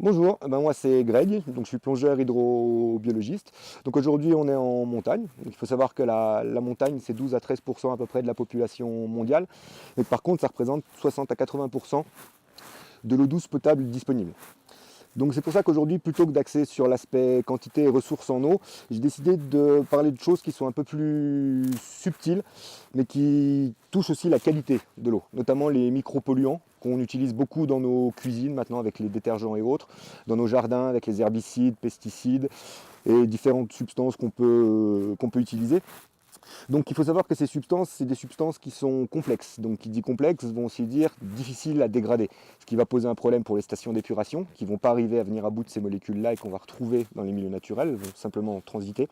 Bonjour, moi c'est Greg, donc je suis plongeur hydrobiologiste. Donc aujourd'hui on est en montagne. Donc, il faut savoir que la montagne c'est 12 à 13% à peu près de la population mondiale. Mais par contre ça représente 60 à 80% de l'eau douce potable disponible. Donc c'est pour ça qu'aujourd'hui, plutôt que d'axer sur l'aspect quantité et ressources en eau, j'ai décidé de parler de choses qui sont un peu plus subtiles, mais qui touchent aussi la qualité de l'eau, notamment les micropolluants qu'on utilise beaucoup dans nos cuisines maintenant avec les détergents et autres, dans nos jardins avec les herbicides, pesticides et différentes substances qu'on peut utiliser. Donc il faut savoir que ces substances, c'est des substances qui sont complexes. Donc qui dit complexe vont aussi dire difficile à dégrader. Ce qui va poser un problème pour les stations d'épuration, qui ne vont pas arriver à venir à bout de ces molécules-là et qu'on va retrouver dans les milieux naturels, elles vont simplement transiter.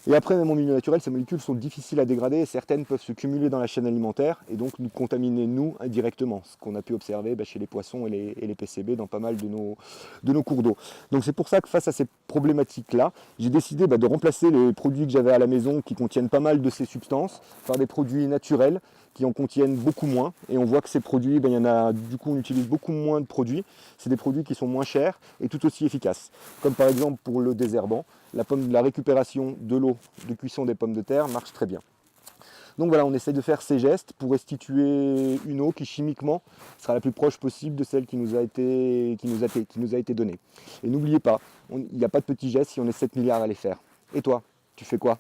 Et après, même en milieu naturel, ces molécules sont difficiles à dégrader et certaines peuvent se cumuler dans la chaîne alimentaire et donc nous contaminer nous indirectement, ce qu'on a pu observer chez les poissons et les PCB dans pas mal de nos cours d'eau. Donc c'est pour ça que face à ces problématiques-là, j'ai décidé de remplacer les produits que j'avais à la maison qui contiennent pas mal de ces substances par des produits naturels qui en contiennent beaucoup moins. Et on voit que ces produits, il y en a, du coup on utilise beaucoup moins de produits. C'est des produits qui sont moins chers et tout aussi efficaces. Comme par exemple pour le désherbant, la récupération de l'eau de cuisson des pommes de terre marche très bien. Donc voilà, on essaie de faire ces gestes pour restituer une eau qui chimiquement sera la plus proche possible de celle qui nous a été donnée. Et n'oubliez pas, il n'y a pas de petits gestes si on est 7 milliards à les faire. Et toi, tu fais quoi?